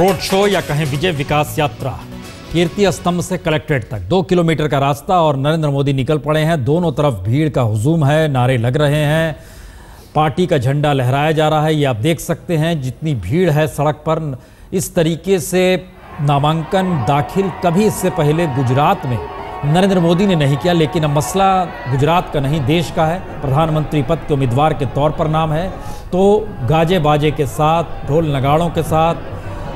Road show या कहें विजय विकास यात्रा, कीर्ति स्तंभ से कलेक्ट्रेट तक 2 किलोमीटर का रास्ता और नरेंद्र मोदी निकल पड़े हैं। दोनों तरफ भीड़ का हुजूम है, नारे लग रहे हैं, पार्टी का झंडा लहराया जा रहा है। ये आप देख सकते हैं जितनी भीड़ है सड़क पर। इस तरीके से नामांकन दाखिल कभी इससे पहले गुजरात में नरेंद्र मोदी ने नहीं किया, लेकिन अब मसला गुजरात का नहीं देश का है। प्रधानमंत्री पद के उम्मीदवार के तौर पर नाम है, तो गाजे बाजे के साथ, ढोल नगाड़ों के साथ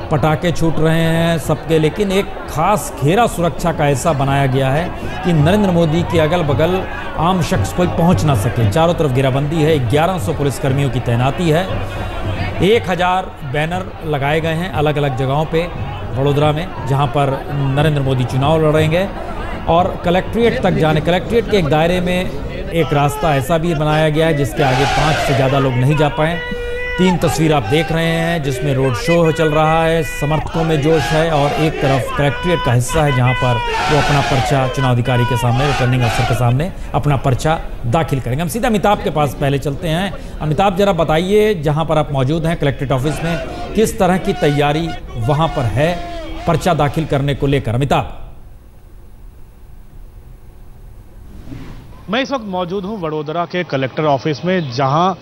पटाखे छूट रहे हैं सबके, लेकिन एक खास घेरा सुरक्षा का ऐसा बनाया गया है कि नरेंद्र मोदी के अगल बगल आम शख्स कोई पहुंच ना सके। चारों तरफ घेराबंदी है, 1100 पुलिसकर्मियों की तैनाती है, 1000 बैनर लगाए गए हैं अलग अलग जगहों पे वडोदरा में, जहां पर नरेंद्र मोदी चुनाव लड़ेंगे। और कलेक्ट्रेट तक जाने, कलेक्ट्रेट के एक दायरे में एक रास्ता ऐसा भी बनाया गया है जिसके आगे 5 से ज़्यादा लोग नहीं जा पाए। 3 तस्वीर आप देख रहे हैं जिसमें रोड शो चल रहा है, समर्थकों में जोश है, और एक तरफ कलेक्ट्रेट का हिस्सा है जहां पर वो अपना पर्चा चुनाव अधिकारी के सामने, रिटर्निंग अफसर के सामने अपना पर्चा दाखिल करेंगे। हम सीधा अमिताभ के पास पहले चलते हैं। अमिताभ, जरा बताइए, जहां पर आप मौजूद हैं कलेक्ट्रेट ऑफिस में, किस तरह की तैयारी वहां पर है पर्चा दाखिल करने को लेकर? अमिताभ। मैं इस वक्त मौजूद हूं वडोदरा के कलेक्टर ऑफिस में, जहां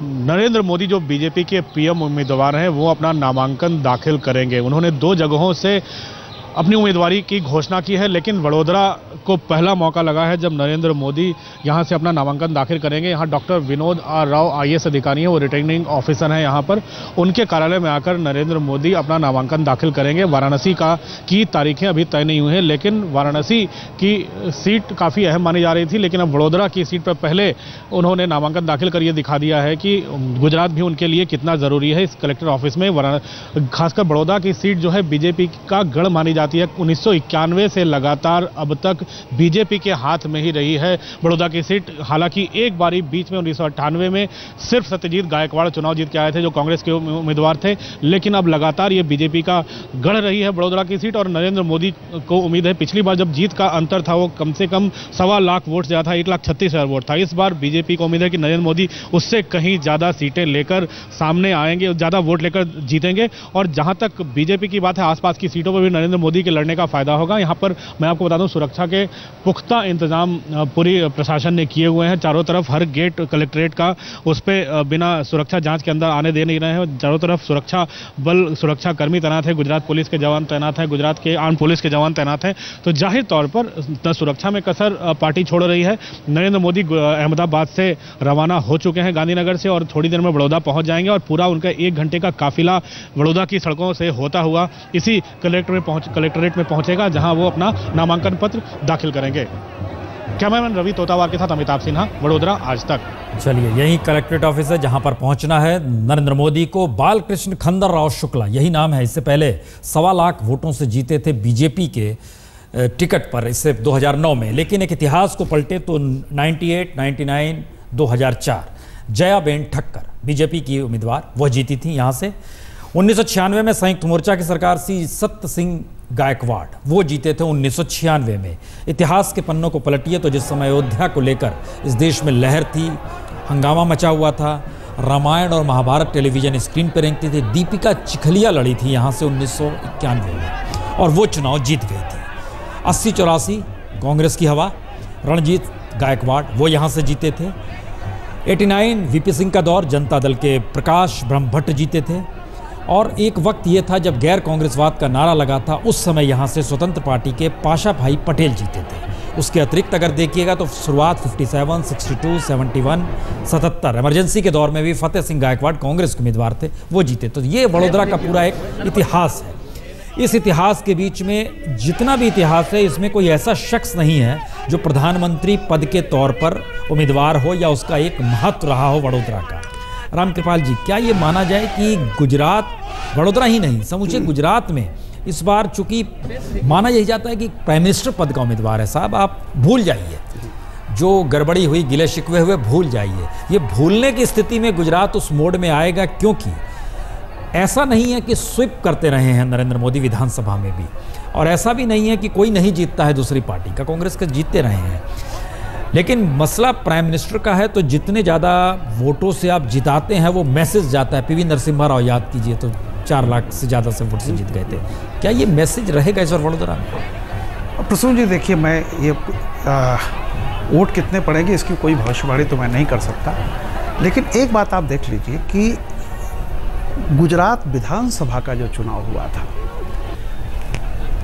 नरेंद्र मोदी जो बीजेपी के पीएम उम्मीदवार हैं वो अपना नामांकन दाखिल करेंगे। उन्होंने 2 जगहों से अपनी उम्मीदवारी की घोषणा की है, लेकिन वडोदरा को पहला मौका लगा है जब नरेंद्र मोदी यहां से अपना नामांकन दाखिल करेंगे। यहां doctor Vinod R Rao IAS अधिकारी हैं, वो रिटर्निंग ऑफिसर हैं यहां पर। उनके कार्यालय में आकर नरेंद्र मोदी अपना नामांकन दाखिल करेंगे। वाराणसी की तारीखें अभी तय नहीं हुई हैं, लेकिन वाराणसी की सीट काफ़ी अहम मानी जा रही थी, लेकिन अब वडोदरा की सीट पर पहले उन्होंने नामांकन दाखिल कर ये दिखा दिया है कि गुजरात भी उनके लिए कितना ज़रूरी है। इस कलेक्टर ऑफिस में खासकर बड़ौदा की सीट जो है बीजेपी का गढ़ मानी जाती है। 1991 से लगातार अब तक बीजेपी के हाथ में ही रही है बड़ौदा की सीट। हालांकि एक बारी बीच में 1998 में सिर्फ सत्यजीत गायकवाड़ चुनाव जीत के आए थे जो कांग्रेस के उम्मीदवार थे, लेकिन अब लगातार ये बीजेपी का गढ़ रही है बड़ौदा की सीट। और नरेंद्र मोदी को उम्मीद है, पिछली बार जब जीत का अंतर था वो कम से कम 1.25 लाख वोट से था, 1,36,000 वोट था। इस बार बीजेपी को उम्मीद है कि नरेंद्र मोदी उससे कहीं ज्यादा सीटें लेकर सामने आएंगे, ज्यादा वोट लेकर जीतेंगे। और जहां तक बीजेपी की बात है, आसपास की सीटों पर भी नरेंद्र मोदी के लड़ने का फायदा होगा। यहां पर मैं आपको बता दूं, सुरक्षा के पुख्ता इंतजाम पूरी प्रशासन ने किए हुए हैं। चारों तरफ हर गेट कलेक्ट्रेट का उस पर बिना सुरक्षा जांच के अंदर आने दे नहीं रहे हैं। चारों तरफ सुरक्षा बल, सुरक्षा कर्मी तैनात है, गुजरात पुलिस के जवान तैनात हैं, गुजरात के आर्म पुलिस के जवान तैनात हैं। तो जाहिर तौर पर सुरक्षा में कसर पार्टी छोड़ रही है। नरेंद्र मोदी अहमदाबाद से रवाना हो चुके हैं गांधीनगर से, और थोड़ी देर में बड़ौदा पहुंच जाएंगे, और पूरा उनका 1 घंटे का काफिला बड़ौदा की सड़कों से होता हुआ इसी कलेक्ट्रेट में पहुंचेगा, जहां वो अपना नामांकन पत्र दाखिल करेंगे। कैमरामैन रवि तोतावार के साथ अमिताभ सिन्हा, वडोदरा, आज तक। चलिए, यही कलेक्ट्रेट ऑफिस है जहां पर पहुंचना है नरेंद्र मोदी को। बालकृष्ण खंडर राव शुक्ला, यही नाम है। इससे पहले 1.25 लाख वोटों से जीते थे बीजेपी के टिकट पर, इससे 2009 में। लेकिन एक इतिहास को पलटे तो 98, 99, 2004 जयाबेन ठक्कर बीजेपी की उम्मीदवार, वह जीती थी यहां से। 1996 में संयुक्त मोर्चा की सरकार सी सत्य सिंह गायकवाड़, वो जीते थे 1996 में। इतिहास के पन्नों को पलटिए तो जिस समय अयोध्या को लेकर इस देश में लहर थी, हंगामा मचा हुआ था, रामायण और महाभारत टेलीविजन स्क्रीन पर रेंगती थी, दीपिका चिखलिया लड़ी थी यहाँ से 1991 में, और वो चुनाव जीत गई थी। 80-84 कांग्रेस की हवा, रणजीत गायकवाड़ वो यहाँ से जीते थे। 89 VP सिंह का दौर, जनता दल के प्रकाश ब्रह्मभट्ट जीते थे। और एक वक्त ये था जब गैर कांग्रेसवाद का नारा लगा था, उस समय यहाँ से स्वतंत्र पार्टी के पाशा भाई पटेल जीते थे। उसके अतिरिक्त अगर देखिएगा तो शुरुआत 57, 62, 71, 77 इमरजेंसी के दौर में भी फतेह सिंह गायकवाड़ कांग्रेस के उम्मीदवार थे, वो जीते। तो ये वडोदरा का पूरा एक इतिहास है। इस इतिहास के बीच में जितना भी इतिहास है, इसमें कोई ऐसा शख्स नहीं है जो प्रधानमंत्री पद के तौर पर उम्मीदवार हो या उसका एक महत्व रहा हो वडोदरा का। रामकृपाल जी, क्या ये माना जाए कि गुजरात, वडोदरा ही नहीं समूचे गुजरात में इस बार चूंकि माना यही जाता है कि प्राइम मिनिस्टर पद का उम्मीदवार है, साहब आप भूल जाइए, जो गड़बड़ी हुई, गिले शिकवे हुए भूल जाइए। ये भूलने की स्थिति में गुजरात उस मोड में आएगा, क्योंकि ऐसा नहीं है कि स्वीप करते रहे हैं नरेंद्र मोदी विधानसभा में भी, और ऐसा भी नहीं है कि कोई नहीं जीतता है दूसरी पार्टी का, कांग्रेस के जीतते रहे हैं। लेकिन मसला प्राइम मिनिस्टर का है, तो जितने ज़्यादा वोटों से आप जिताते हैं वो मैसेज जाता है। PV नरसिम्हा राव याद कीजिए, तो 4 लाख से ज़्यादा से वोट से जीत गए थे। क्या ये मैसेज रहेगा इस बार वडोदरा में? प्रसून जी देखिए, मैं ये वोट कितने पड़ेंगे इसकी कोई भविष्यवाणी तो मैं नहीं कर सकता, लेकिन एक बात आप देख लीजिए कि गुजरात विधानसभा का जो चुनाव हुआ था,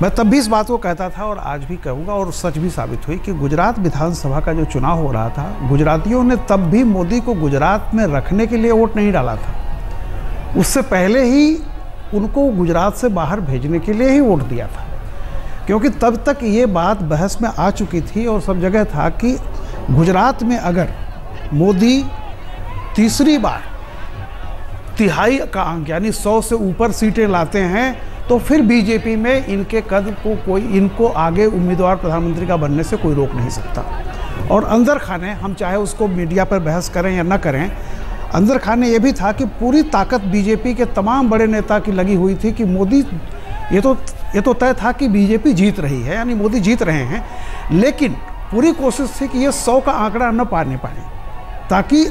मैं तब भी इस बात को कहता था और आज भी कहूँगा और सच भी साबित हुई कि गुजरात विधानसभा का जो चुनाव हो रहा था, गुजरातियों ने तब भी मोदी को गुजरात में रखने के लिए वोट नहीं डाला था, उससे पहले ही उनको गुजरात से बाहर भेजने के लिए ही वोट दिया था। क्योंकि तब तक ये बात बहस में आ चुकी थी और सब जगह था कि गुजरात में अगर मोदी तीसरी बार तिहाई का अंक यानी 100 से ऊपर सीटें लाते हैं तो फिर बीजेपी में इनके कद को कोई इनको आगे उम्मीदवार प्रधानमंत्री का बनने से कोई रोक नहीं सकता। और अंदर खाने हम चाहे उसको मीडिया पर बहस करें या ना करें, अंदर खाने ये भी था कि पूरी ताकत बीजेपी के तमाम बड़े नेता की लगी हुई थी कि मोदी ये तो तय था कि बीजेपी जीत रही है, यानी मोदी जीत रहे हैं, लेकिन पूरी कोशिश थी कि ये 100 का आंकड़ा न पाने पाए, ताकि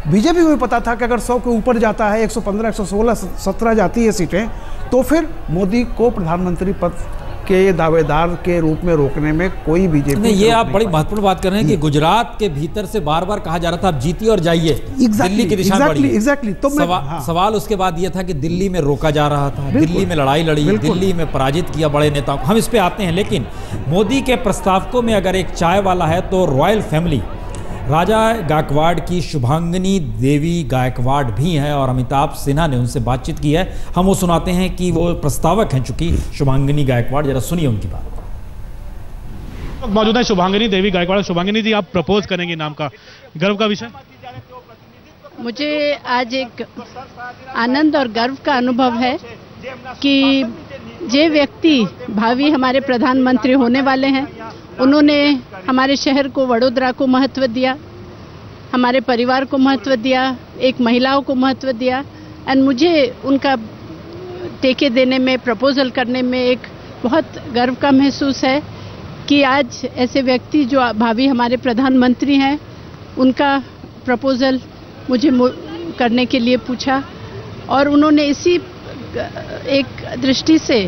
बीजेपी को भी पता था कि अगर 100 के ऊपर जाता है, 115, 116, 17 जाती है सीटें, तो फिर मोदी को प्रधानमंत्री पद के दावेदार के रूप में रोकने में कोई बीजेपी ये आप बड़ी महत्वपूर्ण बात कर रहे हैं कि गुजरात के भीतर से बार बार कहा जा रहा था आप जीतिए और जाइए, दिल्ली की दिशा बढ़िए। एग्जैक्टली। तो सवाल उसके बाद ये था कि दिल्ली में रोका जा रहा था, दिल्ली में लड़ाई लड़ी, दिल्ली में पराजित किया बड़े नेताओं को, हम इस पे आते हैं। लेकिन मोदी के प्रस्तावकों में अगर एक चाय वाला है तो रॉयल फैमिली राजा गायकवाड़ की शुभांगिनी देवी गायकवाड़ भी हैं और अमिताभ सिन्हा ने उनसे बातचीत की है। हम वो सुनाते हैं कि वो प्रस्तावक हैं चूंकि शुभांगिनी गायकवाड़, जरा सुनिए उनकी बात। मौजूद है शुभांगिनी देवी गायकवाड़। शुभांगिनी जी, आप प्रपोज करेंगे नाम का, गर्व का विषय? मुझे आज एक आनंद और गर्व का अनुभव है कि जे व्यक्ति भावी हमारे प्रधानमंत्री होने वाले हैं, उन्होंने हमारे शहर को, वडोदरा को महत्व दिया, हमारे परिवार को महत्व दिया, एक महिलाओं को महत्व दिया। एंड मुझे उनका टेके देने में, प्रपोजल करने में एक बहुत गर्व का महसूस है कि आज ऐसे व्यक्ति जो भावी हमारे प्रधानमंत्री हैं, उनका प्रपोजल मुझे करने के लिए पूछा और उन्होंने इसी एक दृष्टि से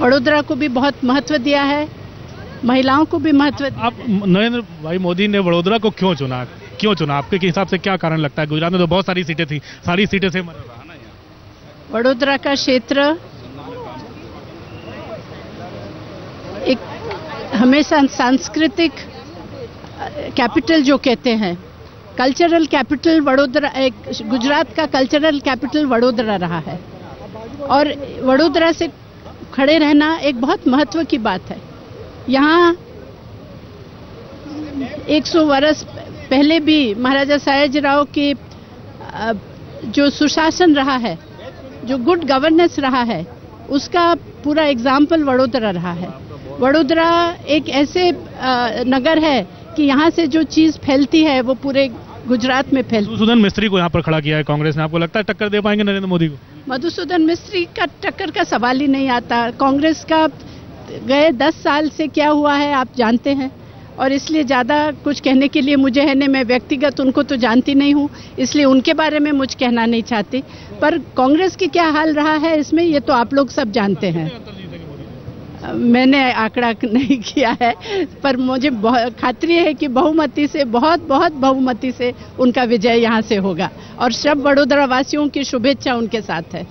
वडोदरा को भी बहुत महत्व दिया है, महिलाओं को भी महत्व। आप नरेंद्र भाई मोदी ने वडोदरा को क्यों चुना? आपके हिसाब से क्या कारण लगता है? गुजरात में तो बहुत सारी सीटें थी, सारी सीटें से वडोदरा का क्षेत्र एक हमेशा सांस्कृतिक कैपिटल जो कहते हैं, कल्चरल कैपिटल वडोदरा, एक गुजरात का कल्चरल कैपिटल वडोदरा रहा है और वडोदरा से खड़े रहना एक बहुत महत्व की बात है। यहाँ 100 वर्ष पहले भी महाराजा सयाजीराव की जो सुशासन रहा है, जो गुड गवर्नेंस रहा है, उसका पूरा एग्जाम्पल वडोदरा रहा है। वडोदरा एक ऐसे नगर है कि यहाँ से जो चीज़ फैलती है वो पूरे गुजरात में फैलती है। मधुसूदन मिस्त्री को यहाँ पर खड़ा किया है कांग्रेस ने, आपको लगता है टक्कर दे पाएंगे नरेंद्र मोदी को? मधुसूदन मिस्त्री का टक्कर का सवाल ही नहीं आता। कांग्रेस का गए 10 साल से क्या हुआ है आप जानते हैं, और इसलिए ज़्यादा कुछ कहने के लिए मुझे है नहीं, मैं व्यक्तिगत उनको तो जानती नहीं हूँ, इसलिए उनके बारे में मुझे कहना नहीं चाहती। पर कांग्रेस की क्या हाल रहा है इसमें, ये तो आप लोग सब जानते हैं। मैंने आंकड़ा नहीं किया है, पर मुझे खातरी है कि बहुमती से, बहुत बहुमती से उनका विजय यहाँ से होगा और सब वडोदरा वासियों की शुभेच्छा उनके साथ है।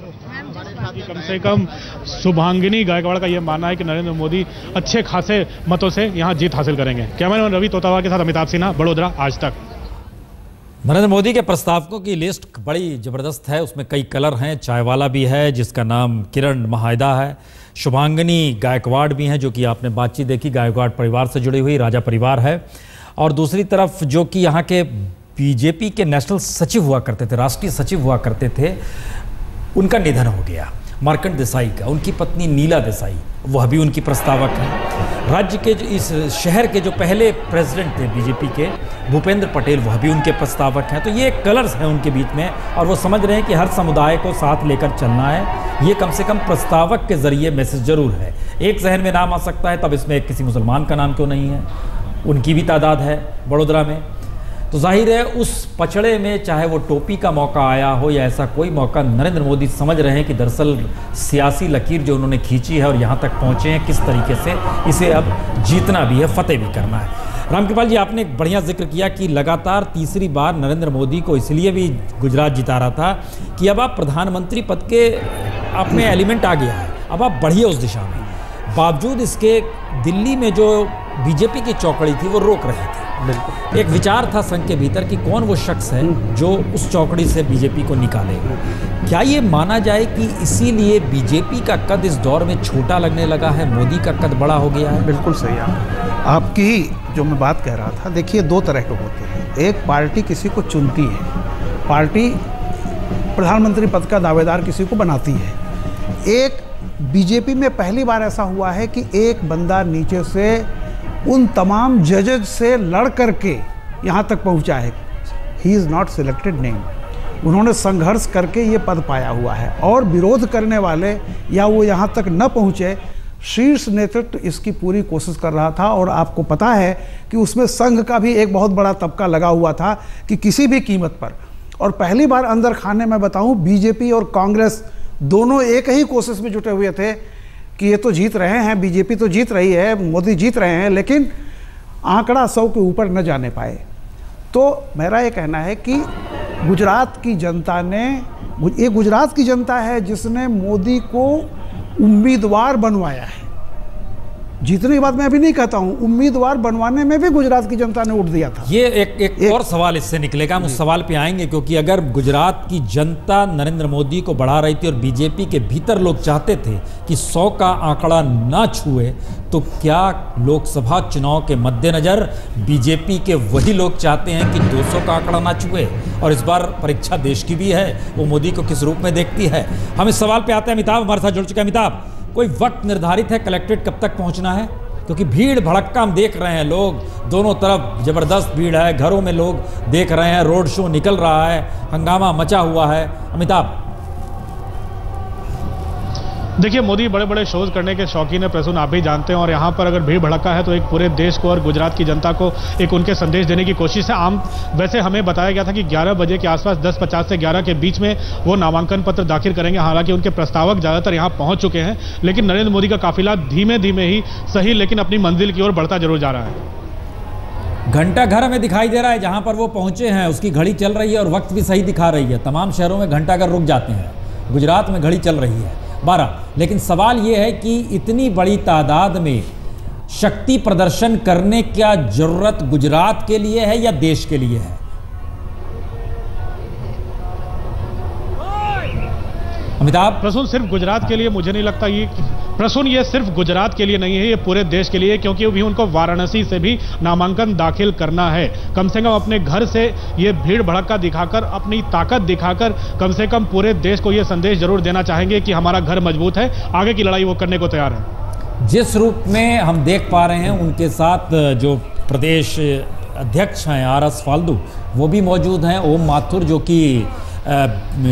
कम से कम शुभांगिनी गायकवाड़ का यह मानना है कि नरेंद्र मोदी अच्छे खासे मतों से यहाँ जीत हासिल करेंगे। कैमरामैन रवि तोतावा के साथ अमिताभ सिन्हा, वडोदरा, आज तक। नरेंद्र मोदी के प्रस्तावकों की लिस्ट बड़ी जबरदस्त है, उसमें कई कलर हैं। चाय वाला भी है जिसका नाम किरण महायदा है, शुभांगिनी गायकवाड़ भी हैं जो कि आपने बातचीत देखी, गायकवाड़ परिवार से जुड़ी हुई राजा परिवार है, और दूसरी तरफ जो कि यहाँ के बीजेपी के नेशनल सचिव हुआ करते थे, राष्ट्रीय सचिव हुआ करते थे, उनका निधन हो गया, मार्कंड देसाई का। उनकी पत्नी नीला देसाई, वह भी उनकी प्रस्तावक है। राज्य के जो इस शहर के जो पहले प्रेसिडेंट थे बीजेपी के, भूपेंद्र पटेल, वह भी उनके प्रस्तावक हैं। तो ये कलर्स हैं उनके बीच में और वो समझ रहे हैं कि हर समुदाय को साथ लेकर चलना है। ये कम से कम प्रस्तावक के जरिए मैसेज जरूर है। एक जहन में नाम आ सकता है, तब इसमें किसी मुसलमान का नाम क्यों नहीं है, उनकी भी तादाद है वडोदरा में। तो जाहिर है उस पचड़े में चाहे वो टोपी का मौका आया हो या ऐसा कोई मौका, नरेंद्र मोदी समझ रहे हैं कि दरअसल सियासी लकीर जो उन्होंने खींची है और यहाँ तक पहुँचे हैं किस तरीके से, इसे अब जीतना भी है, फतेह भी करना है। रामकृपाल जी, आपने एक बढ़िया जिक्र किया कि लगातार तीसरी बार नरेंद्र मोदी को इसलिए भी गुजरात जिता रहा था कि अब आप प्रधानमंत्री पद के आप में एलिमेंट आ गया है, अब आप बढ़िए उस दिशा में। बावजूद इसके दिल्ली में जो बीजेपी की चौकड़ी थी वो रोक रही थी। बिल्कुल एक विचार था संघ के भीतर कि कौन वो शख्स है जो उस चौकड़ी से बीजेपी को निकालेगा। क्या ये माना जाए कि इसीलिए बीजेपी का कद इस दौर में छोटा लगने लगा है, मोदी का कद बड़ा हो गया है? बिल्कुल सही आपकी जो मैं बात कह रहा था। देखिए, दो तरह के होते हैं। एक पार्टी किसी को चुनती है, पार्टी प्रधानमंत्री पद का दावेदार किसी को बनाती है। एक बीजेपी में पहली बार ऐसा हुआ है कि एक बंदा नीचे से उन तमाम जजेज से लड़ करके यहाँ तक पहुँचा है। He is not selected name, उन्होंने संघर्ष करके ये पद पाया हुआ है। और विरोध करने वाले या वो यहाँ तक न पहुँचे, शीर्ष नेतृत्व इसकी पूरी कोशिश कर रहा था। और आपको पता है कि उसमें संघ का भी एक बहुत बड़ा तबका लगा हुआ था कि किसी भी कीमत पर। और पहली बार अंदर खाने में बताऊं, बीजेपी और कांग्रेस दोनों एक ही कोशिश में जुटे हुए थे कि ये तो जीत रहे हैं, बीजेपी तो जीत रही है, मोदी जीत रहे हैं, लेकिन आंकड़ा 100 के ऊपर न जाने पाए। तो मेरा ये कहना है कि गुजरात की जनता ने, ये गुजरात की जनता है जिसने मोदी को उम्मीदवार बनवाया है। जीतने की बात मैं अभी नहीं कहता हूं, उम्मीदवार बनवाने में भी गुजरात की जनता ने वोट दिया था। ये एक और सवाल इससे निकलेगा, हम उस सवाल पे आएंगे, क्योंकि अगर गुजरात की जनता नरेंद्र मोदी को बढ़ा रही थी और बीजेपी के भीतर लोग चाहते थे कि 100 का आंकड़ा ना छुए, तो क्या लोकसभा चुनाव के मद्देनजर बीजेपी के वही लोग चाहते हैं कि 200 का आंकड़ा ना छुए? और इस बार परीक्षा देश की भी है, वो मोदी को किस रूप में देखती है। हम इस सवाल पे आते हैं। अमिताभ हमारे साथ जुड़ चुके हैं। अमिताभ, कोई वक्त निर्धारित है कलेक्ट्रेट कब तक पहुंचना है? क्योंकि भीड़ भड़क्का हम देख रहे हैं, लोग दोनों तरफ जबरदस्त भीड़ है, घरों में लोग देख रहे हैं, रोड शो निकल रहा है, हंगामा मचा हुआ है। अमिताभ, देखिए, मोदी बड़े बड़े शोज करने के शौकीन है, प्रसून आप भी जानते हैं। और यहाँ पर अगर भीड़ भड़का है तो एक पूरे देश को और गुजरात की जनता को एक उनके संदेश देने की कोशिश है। वैसे हमें बताया गया था कि 11 बजे के आसपास 10:50 से 11 के बीच में वो नामांकन पत्र दाखिल करेंगे। हालांकि उनके प्रस्तावक ज़्यादातर यहाँ पहुँच चुके हैं, लेकिन नरेंद्र मोदी का काफिला धीमे धीमे ही सही लेकिन अपनी मंजिल की ओर बढ़ता जरूर जा रहा है। घंटा घर हमें दिखाई दे रहा है, जहाँ पर वो पहुँचे हैं उसकी घड़ी चल रही है और वक्त भी सही दिखा रही है। तमाम शहरों में घंटा घर रुक जाते हैं, गुजरात में घड़ी चल रही है 12। लेकिन सवाल यह है कि इतनी बड़ी तादाद में शक्ति प्रदर्शन करने क्या जरूरत गुजरात के लिए है या देश के लिए है? अमिताभ, प्रसून सिर्फ गुजरात के लिए मुझे नहीं लगता ये सिर्फ गुजरात के लिए नहीं है, ये पूरे देश के लिए, क्योंकि अभी उनको वाराणसी से भी नामांकन दाखिल करना है। कम से कम अपने घर से ये भीड़ भड़का दिखाकर, अपनी ताकत दिखाकर कम से कम पूरे देश को ये संदेश जरूर देना चाहेंगे कि हमारा घर मजबूत है, आगे की लड़ाई वो करने को तैयार है। जिस रूप में हम देख पा रहे हैं, उनके साथ जो प्रदेश अध्यक्ष हैं RS फाल्दू, वो भी मौजूद हैं। ओम माथुर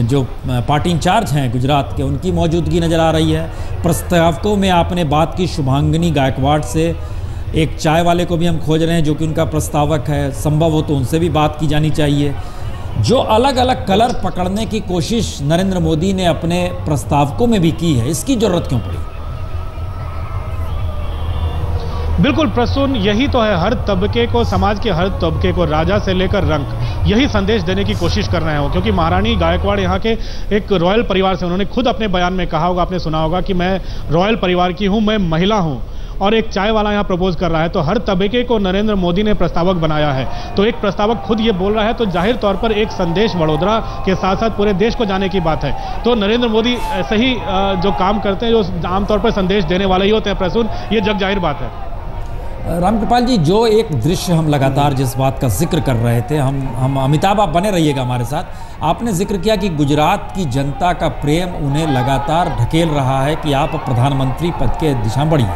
जो पार्टी इंचार्ज हैं गुजरात के, उनकी मौजूदगी नज़र आ रही है। प्रस्तावकों में आपने बात की शुभांगिनी गायकवाड़ से, एक चाय वाले को भी हम खोज रहे हैं जो कि उनका प्रस्तावक है, संभव हो तो उनसे भी बात की जानी चाहिए। जो अलग अलग कलर पकड़ने की कोशिश नरेंद्र मोदी ने अपने प्रस्तावकों में भी की है, इसकी ज़रूरत क्यों पड़ी? बिल्कुल प्रसून, यही तो है, हर तबके को, समाज के हर तबके को, राजा से लेकर रंक, यही संदेश देने की कोशिश कर रहे हो। क्योंकि महारानी गायकवाड़ यहाँ के एक रॉयल परिवार से, उन्होंने खुद अपने बयान में कहा होगा, आपने सुना होगा कि मैं रॉयल परिवार की हूँ, मैं महिला हूँ। और एक चाय वाला यहाँ प्रपोज कर रहा है, तो हर तबके को नरेंद्र मोदी ने प्रस्तावक बनाया है। तो एक प्रस्तावक खुद ये बोल रहा है, तो जाहिर तौर पर एक संदेश वडोदरा के साथ साथ पूरे देश को जाने की बात है। तो नरेंद्र मोदी ऐसे ही जो काम करते हैं, जो आमतौर पर संदेश देने वाले ही होते हैं प्रसून, ये जग जाहिर बात है। रामकृपाल जी, जो एक दृश्य हम लगातार जिस बात का जिक्र कर रहे थे, हम अमिताभ, आप बने रहिएगा हमारे साथ। आपने जिक्र किया कि गुजरात की जनता का प्रेम उन्हें लगातार ढकेल रहा है कि आप प्रधानमंत्री पद के दिशा में बढ़िए।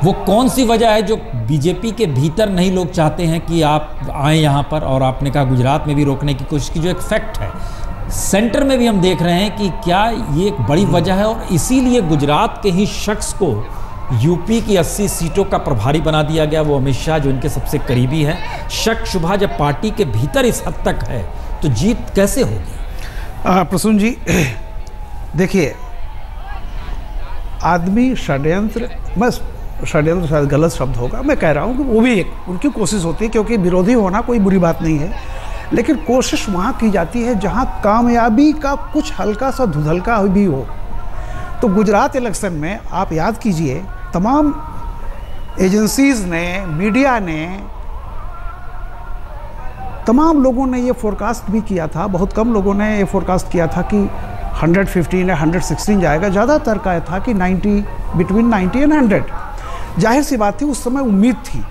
वो कौन सी वजह है जो बीजेपी के भीतर नहीं लोग चाहते हैं कि आप आएँ यहाँ पर? और आपने कहा गुजरात में भी रोकने की कोशिश की, जो एक फैक्ट है सेंटर में भी हम देख रहे हैं कि क्या ये एक बड़ी वजह है और इसीलिए गुजरात के ही शख्स को यूपी की 80 सीटों का प्रभारी बना दिया गया, वो अमित शाह जो इनके सबसे करीबी हैं। शक शुबा जब पार्टी के भीतर इस हद तक है तो जीत कैसे होगी? प्रसून जी, देखिए, आदमी षड्यंत्र, बस षड्यंत्र शायद गलत शब्द होगा, मैं कह रहा हूँ कि वो भी एक उनकी कोशिश होती है, क्योंकि विरोधी होना कोई बुरी बात नहीं है, लेकिन कोशिश वहाँ की जाती है जहाँ कामयाबी का कुछ हल्का सा धुंधलका भी हो। तो गुजरात इलेक्शन में आप याद कीजिए, तमाम एजेंसीज ने, मीडिया ने, तमाम लोगों ने ये फोरकास्ट भी किया था, बहुत कम लोगों ने ये फोरकास्ट किया था कि 115 या 116 जाएगा, ज़्यादातर का था कि 90, बिटवीन 90 एंड 100। जाहिर सी बात थी, उस समय उम्मीद थी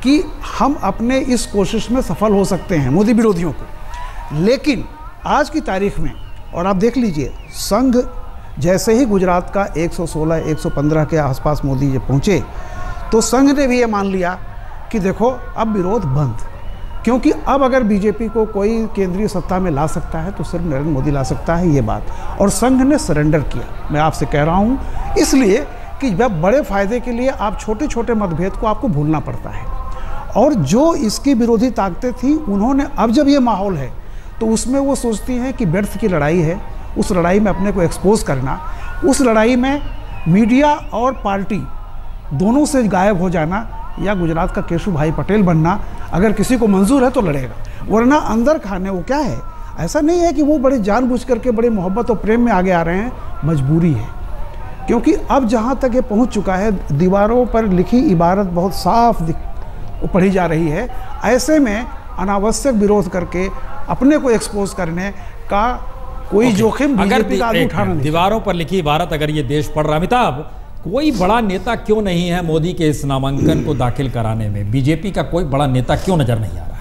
कि हम अपने इस कोशिश में सफल हो सकते हैं मोदी विरोधियों को। लेकिन आज की तारीख में, और आप देख लीजिए, संघ जैसे ही गुजरात का 116, 115 के आसपास मोदी जब पहुँचे, तो संघ ने भी ये मान लिया कि देखो अब विरोध बंद, क्योंकि अब अगर बीजेपी को कोई केंद्रीय सत्ता में ला सकता है तो सिर्फ नरेंद्र मोदी ला सकता है, ये बात। और संघ ने सरेंडर किया, मैं आपसे कह रहा हूँ, इसलिए कि जब बड़े फायदे के लिए आप छोटे छोटे मतभेद को आपको भूलना पड़ता है। और जो इसकी विरोधी ताकतें थी, उन्होंने, अब जब ये माहौल है तो उसमें वो सोचती हैं कि व्यर्थ की लड़ाई है, उस लड़ाई में अपने को एक्सपोज करना, उस लड़ाई में मीडिया और पार्टी दोनों से गायब हो जाना, या गुजरात का केशु भाई पटेल बनना, अगर किसी को मंजूर है तो लड़ेगा, वरना अंदर खाने वो क्या है। ऐसा नहीं है कि वो बड़े जानबूझ करके बड़े मोहब्बत और प्रेम में आगे आ रहे हैं, मजबूरी है। क्योंकि अब जहाँ तक ये पहुँच चुका है, दीवारों पर लिखी इबारत बहुत साफ पढ़ी जा रही है। ऐसे में अनावश्यक विरोध करके अपने को एक्सपोज करने का कोई जोखिम बीजेपी का आगे उठाना नहीं। दीवारों पर लिखी इबारत अगर ये देश पढ़ रहा, अमिताभ, कोई बड़ा नेता क्यों नहीं है मोदी के इस नामांकन को दाखिल कराने में? बीजेपी का कोई बड़ा नेता क्यों नजर नहीं आ रहा है?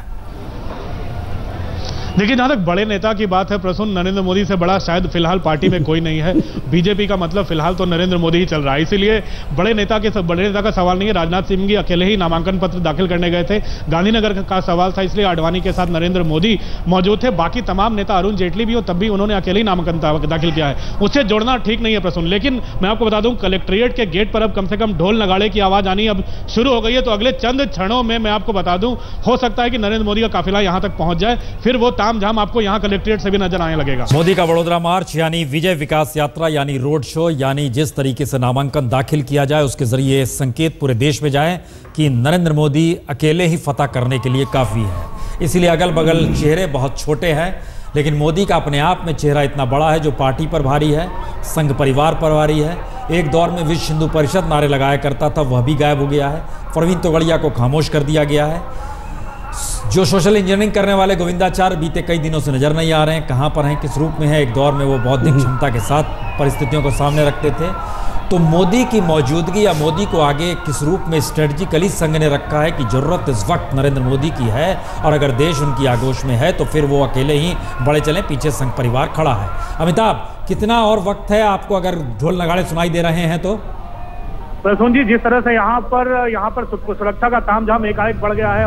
देखिए, जहां तक बड़े नेता की बात है प्रसून, नरेंद्र मोदी से बड़ा शायद फिलहाल पार्टी में कोई नहीं है। बीजेपी का मतलब फिलहाल तो नरेंद्र मोदी ही चल रहा है, इसीलिए बड़े नेता का सवाल नहीं है। राजनाथ सिंह अकेले ही नामांकन पत्र दाखिल करने गए थे, गांधीनगर का सवाल था, इसलिए आडवाणी के साथ नरेंद्र मोदी मौजूद थे। बाकी तमाम नेता, अरुण जेटली भी हो, तब भी उन्होंने अकेले ही नामांकन दाखिल किया है, उससे जोड़ना ठीक नहीं है प्रसून। लेकिन मैं आपको बता दूं, कलेक्ट्रेट के गेट पर अब कम से कम ढोल नगाड़े की आवाज आनी अब शुरू हो गई है। तो अगले चंद क्षणों में मैं आपको बता दूं, हो सकता है कि नरेंद्र मोदी का काफिला यहां तक पहुंच जाए, फिर वो तामझाम आपको यहां कलेक्ट्रेट से भी नजर आने लगेगा। मोदी का बड़ौदा मार्च यानी विजय विकास यात्रा यानी रोड शो, यानी जिस तरीके से नामांकन दाखिल किया जाए उसके जरिए संकेत पूरे देश में जाए कि नरेंद्र मोदी अकेले ही फतह करने के लिए काफी है। इसीलिए अगल बगल चेहरे बहुत छोटे हैं, लेकिन मोदी का अपने आप में चेहरा इतना बड़ा है जो पार्टी पर भारी है, संघ परिवार पर भारी है। एक दौर में विश्व हिंदू परिषद नारे लगाया करता था, वह भी गायब हो गया है। प्रवीण तोगड़िया को खामोश कर दिया गया है। जो सोशल इंजीनियरिंग करने वाले गोविंदाचार्य बीते कई दिनों से नजर नहीं आ रहे हैं, कहां पर हैं, किस रूप में है। एक दौर में वो बौद्धिक क्षमता के साथ परिस्थितियों को सामने रखते थे। तो मोदी की मौजूदगी या मोदी को आगे किस रूप में स्ट्रेटजिकली संघ ने रखा है कि जरूरत इस वक्त नरेंद्र मोदी की है, और अगर देश उनकी आगोश में है तो फिर वो अकेले ही बड़े चलें, पीछे संघ परिवार खड़ा है। अमिताभ, कितना और वक्त है आपको अगर ढोल नगाड़े सुनाई दे रहे हैं तो? प्रसून जी, जिस तरह से यहाँ पर सुरक्षा का तामझाम एकाएक बढ़ गया है,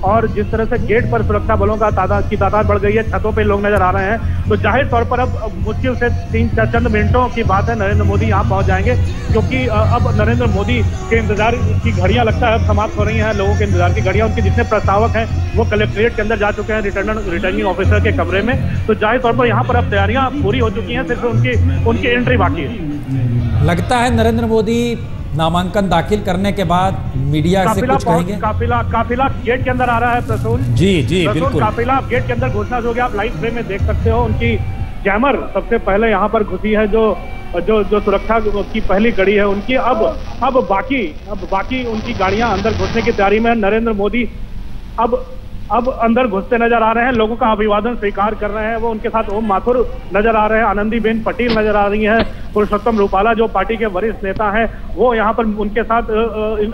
और जिस तरह से गेट पर सुरक्षा बलों का तादाद बढ़ गई है, छतों पे लोग नजर आ रहे हैं, तो जाहिर तौर पर अब मुश्किल से 3 चंद मिनटों की बात है नरेंद्र मोदी यहाँ पहुंच जाएंगे। क्योंकि अब नरेंद्र मोदी के इंतजार की घड़ियां लगता है अब समाप्त हो रही हैं। लोगों के इंतजार की घड़ियां, उनके जितने प्रस्तावक हैं वो कलेक्ट्रेट के अंदर जा चुके हैं, रिटर्निंग ऑफिसर के कमरे में। तो जाहिर तौर पर यहाँ पर अब तैयारियां पूरी हो चुकी हैं, सिर्फ उनकी एंट्री बाकी है। लगता है नरेंद्र मोदी नामांकन दाखिल करने के बाद मीडिया से कुछ कहेंगे? काफिला गेट के अंदर आ रहा है प्रसून जी बिल्कुल। काफिला गेट के अंदर घुसना हो गया, आप लाइव फ्रेम में देख सकते हो। उनकी जैमर सबसे पहले यहाँ पर घुसी है, जो सुरक्षा की पहली कड़ी है उनकी। अब बाकी उनकी गाड़ियां अंदर घुसने की तैयारी में है। नरेंद्र मोदी अब अंदर घुसते नजर आ रहे हैं, लोगों का अभिवादन स्वीकार कर रहे हैं। वो उनके साथ ओम माथुर नजर आ रहे हैं, आनंदीबेन पटेल नजर आ रही हैं, पुरुषोत्तम रूपाला जो पार्टी के वरिष्ठ नेता हैं वो यहाँ पर उनके साथ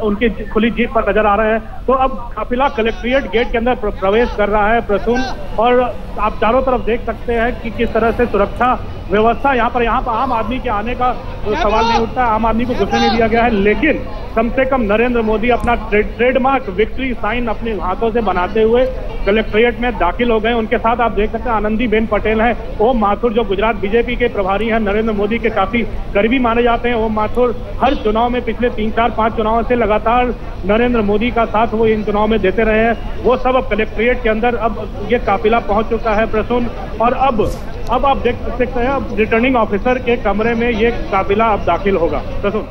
उनकी खुली जीप पर नजर आ रहे हैं। तो अब काफिला कलेक्ट्रेट गेट के अंदर प्रवेश कर रहा है प्रसून, और आप चारों तरफ देख सकते हैं कि किस तरह से सुरक्षा व्यवस्था यहाँ पर आम आदमी के आने का सवाल नहीं उठता, आम आदमी को घुसने नहीं दिया गया है। लेकिन कम से कम नरेंद्र मोदी अपना ट्रेडमार्क विक्ट्री साइन अपने हाथों से बनाते हुए हुए कलेक्ट्रेट में दाखिल हो गए। उनके साथ आप देख सकते हैं आनंदीबेन पटेल हैं। ओम माथुर जो गुजरात बीजेपी के प्रभारी हैं, नरेंद्र मोदी के काफी करीबी माने जाते हैं। ओम माथुर हर चुनाव में पिछले 3-4-5 चुनावों से लगातार नरेंद्र मोदी का साथ वो इन चुनाव में देते रहे हैं। वो सब अब कलेक्ट्रेट के अंदर अब ये काफिला पहुंच चुका है प्रसून, और अब आप देख सकते हैं अब रिटर्निंग ऑफिसर के कमरे में ये काफिला अब दाखिल होगा। प्रसून।